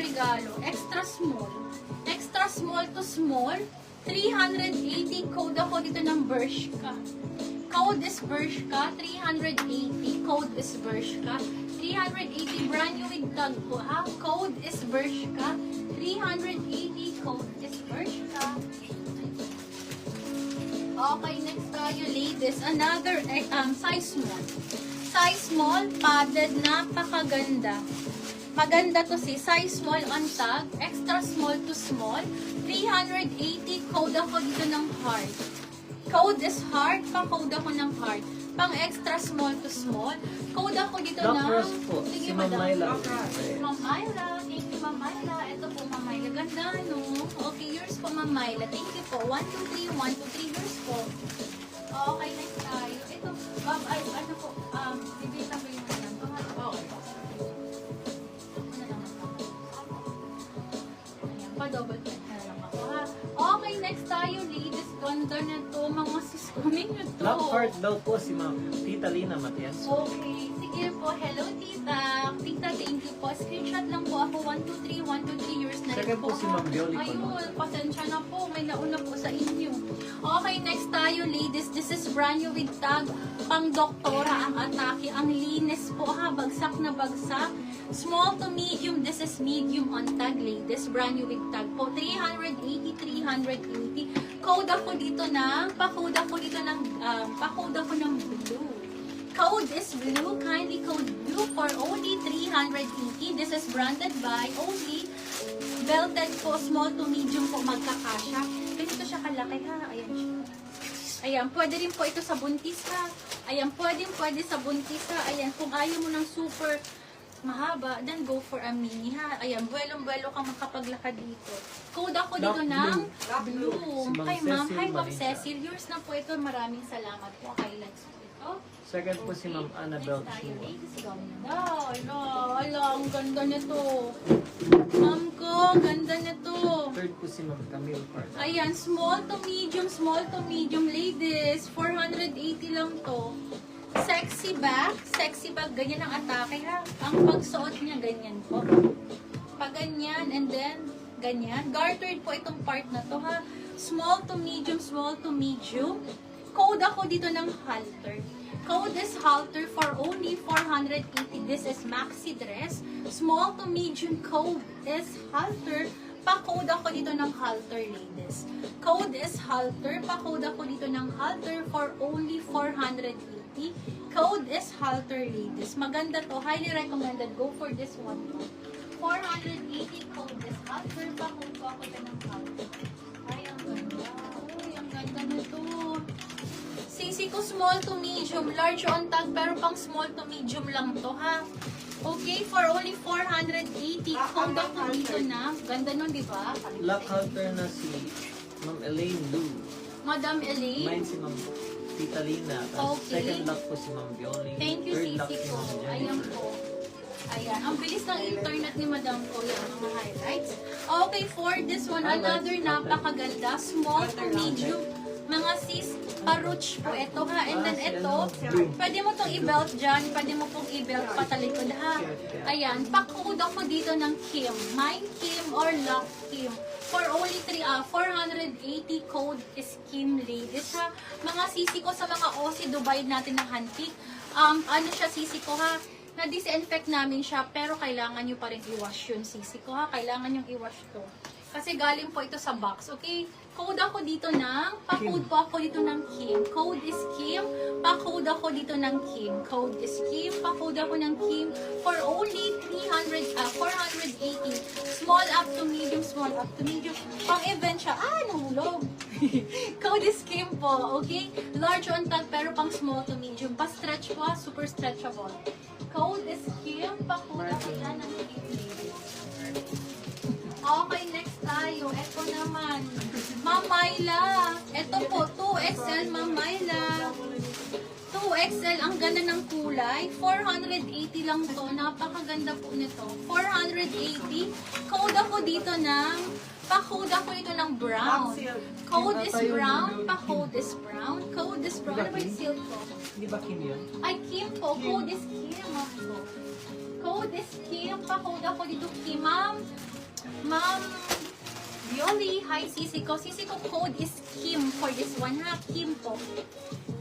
regalo. Extra small. Extra small to small. 380. Code ako dito ng Bershka. Code is Bershka. 380. Code is Bershka. 380. Brand new with tag po ha. Code is Bershka. 380. Code is Bershka. Okay, next tayo ladies. Another size small. Size small, padded, napakaganda. Maganda to si size small on tag, extra small to small, 380, code ako dito ng heart. Code is heart, pa-code ako ng heart. Pang extra small to small, code ako dito ng... po, Sige, si Ma'am Myla. Ma'am Myla, thank you Ma'am Myla. Ito po Ma'am Myla, ganda no? Okay, yours po Ma'am Myla. Thank you po. 1, 2, 3, 1, 2, 3, yours po. Okay, next tayo. Ito, ano po, bibita ko yung yan. Okay. Pa-double check na lang ako ha. Okay, next tayo ladies. Ganda na to. Mga sis ko ninyo to. Love heart daw po si Ma'am Tita Lina Matias. Okay, sige po. Hello tita. Tita, thank you po. Screenshot lang po ako. 1, 2, 3, 1, 2, 3 years na rin Second po si Ma'am Bioli po. Ayun, pasensya na po. May nauna po sa inyo. Okay, next tayo ladies. This is brand new with tag. Pang doktora ang atake. Ang linis po ha. Bagsak na bagsak. Small to medium. This is medium on tag ladies. Brand new with tag po. 380, 380. Code ako dito ng, pa-code ako dito ng, pa-code ako ng blue. Code is blue. Kindly code blue for only 380. This is branded by only belted po, small to medium po magkakasya. Ganito siya kalaki ha. Ayan siya. Ayan, pwede rin po ito sa buntis ha. Ayan, pwede sa buntis ha. Ayan, kung ayaw mo ng super mahaba, then go for a mini ha. Ayan, buwelong-buwelo kang makapaglakad dito. Code ako dito ng blue. Si Ma'am Kay ma'am, Cecil hi ma'am Manisa. Cecil. Yours na po ito. Maraming salamat po. Highlights po ito. Second po si Ma'am Annabelle Next tayo, Chua. ladies. Ganda. Ala, ang ganda nito. Ma'am ko, ganda nito. Third po si Ma'am Camille Park. Ayan, small to medium, ladies. 480 lang to. Sexy bag, ganyan ang atake ha. Ang pagsuot niya, ganyan po. Pag ganyan, and then, ganyan. Gartered po itong part na to ha. Small to medium. Code ako dito ng halter. Code is halter for only 480. This is maxi dress. Small to medium code is halter. Pa-code ako dito ng halter, ladies. Code is halter. Pa-code ako dito ng halter for only 480. Code is halter, ladies. Maganda to. Highly recommended. Go for this one. 480 code is halter. Pa-code ko ako dito ng halter. Ay, ang ganda. Uy, ang ganda nito. Sisi ko small to medium. Large on tag, pero pang small to medium lang to, ha? Okay, for only 480. Code ako dito na. Ganda nun, di ba? Lock halter na si Ma'am Elaine Lu. Madam Elaine. Mine si Ma'am Tita Lina. Tapos Okay. second lock po si Ma'am Bioli. Thank you, Third lock Sisi si ko. Ma'am Ayan Jennifer. po. Ayan. Ang bilis ng internet ni Madam ko. Yan, mga highlights. Okay, for this one, another napakaganda. Small to medium. Mga sis, paruch po ito ha. And then ito, pwede mo itong i-belt dyan. Pwede mo pong i-belt patalikod ha. Ayan, pa-code ako dito ng Kim. Mine Kim or Lock Kim. For only 480 code is Kim ladies ha. Mga sisi ko sa mga Aussie Dubai natin ng handpick. Ano siya sisi ko ha. Na-disinfect namin siya, pero kailangan nyo pa rin i-wash yun, sisi ko ha. Kailangan nyo i-wash to. Kasi galing po ito sa box, okay? Code ako dito ng, pa-code po ako dito ng Kim. Code is Kim, pa-code ako dito ng Kim. Code is Kim, pa-code ako ng Kim for only 480. Small up to medium, small up to medium. Pang-event siya, nahulog. Code is Kim po, okay? Large on tag, pero pang small to medium. Pa-stretch po, super stretchable. Code is Kim, pa-code ako yan ng Kim. Okay, next tayo. Ito naman. Ma'am Myla. Ito po, 2XL Ma'am Myla. 2XL, ang ganda ng kulay. 480 lang to. Napakaganda po nito. 480. Code ako dito ng, pa-code ako dito ng brown. Code is brown. Pa-code is brown. Code is brown. Ano ba yung seal ko? Hindi ba Kim yun? Ay, Kim po. Code is Kim. Code is Kim. Pa-code ako dito, Kim. Ma'am, Ma'am Yoli, hi Sisi ko. Sisi ko code is Kim for this one ha. Kim po.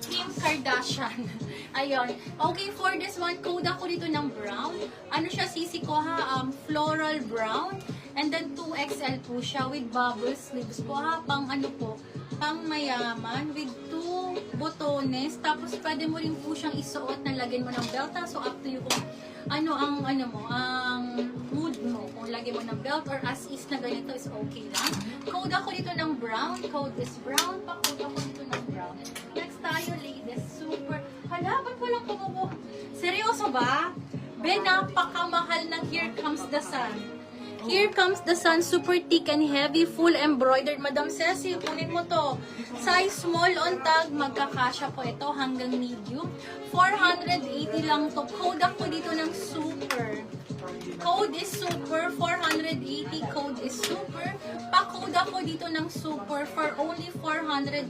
Kim Kardashian. Ayun. Okay, for this one, code ako dito ng brown. Ano siya, Sisi ko ha? Floral brown. And then 2XL po siya with bubble sleeves po ha. Pang ano po, pang mayaman with 2 botones. Tapos pwede mo rin po siyang isuot na lagyan mo ng belt ha. So up to you kung ano ang mood mo. Kung lagyan mo ng belt or as is na ganito is okay lang. Code ako dito ng brown. Code is brown. Pa-code ako dito ng brown. Next tayo, ladies. Super. Hala, ba't walang kumubo? Seryoso ba? Be, napakamahal ng Here Comes the Sun. Here Comes the Sun, super thick and heavy, full embroidered. Madam Ceci, kunin mo to. Size small on tag, magkakasya po ito hanggang medium. 480 lang to. Code ako dito ng super. Code is super, 480. Code is super. Pa-code ako dito ng super for only 480.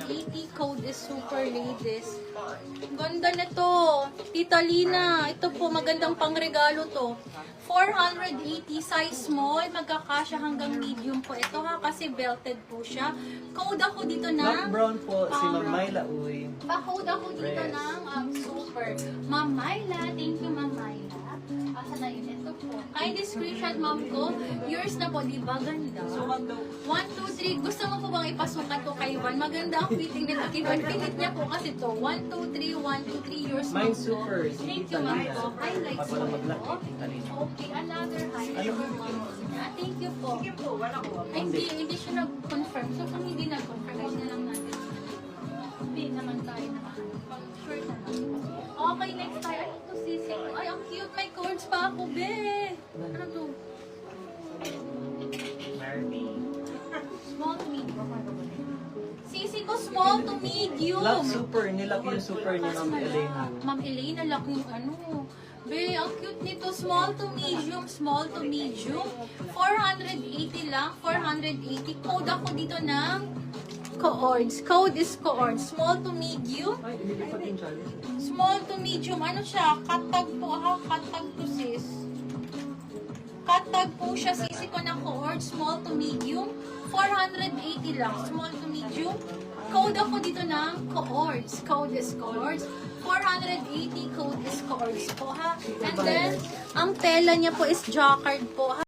Code is super, ladies. Ganda na to. Tita Lina, ito po, magandang pangregalo to. 480, size small, magkakasya hanggang medium po ito ha, kasi belted po siya. Code ako dito Black ng brown po, si Ma'am Myla Uy. pa-code ako dito Yes. ng super. Ma'am Myla, thank you Ma'am Myla. Asa na yun? Ito po. Kindly screenshot ma'am ko. Yours na po, di ba? Ganda. 1, 2, 3. Gusto mo po bang ipasukat ko kay Juan? Maganda ang fitting nito kay Juan. Pinit niya po kasi to. 1, 2, 3, 1, 2, 3. Yours Mine ma'am ko. super, si Thank Tita you ma'am Lina. ko. Highlights Papala po mag-lock ito. kay Tita Lina. Okay, another highlight for ma'am. Thank you po. Ay, hindi siya nag-confirm. So, kung hindi nag-confirm, guys na lang natin. Hindi naman tayo nakahanap. Pag sure na lang. Okay, next tayo. Ay, ito sisi ko. Ay, ang cute. May cords pa ako, be. Ano to? Small to medium. Sisi ko, small to medium. Love super, nilak yung super ni Ma'am Elena. Ma'am Elena, lock yung ano. Be, ang cute nito. Small to medium, small to medium. 480 lang, 480. Code ako dito ng coords. Code is coords. Small to medium. Ay, hindi pa din siya. Small to medium. Ano siya? Katag po ha. Katag to sis. Katag po siya. Sisi ko ng coords. Small to medium. 480 lang. Small to medium. Code ako dito ng coords. Code is coords. 480 code is coords po ha. And then, ang tela niya po is jacquard po ha.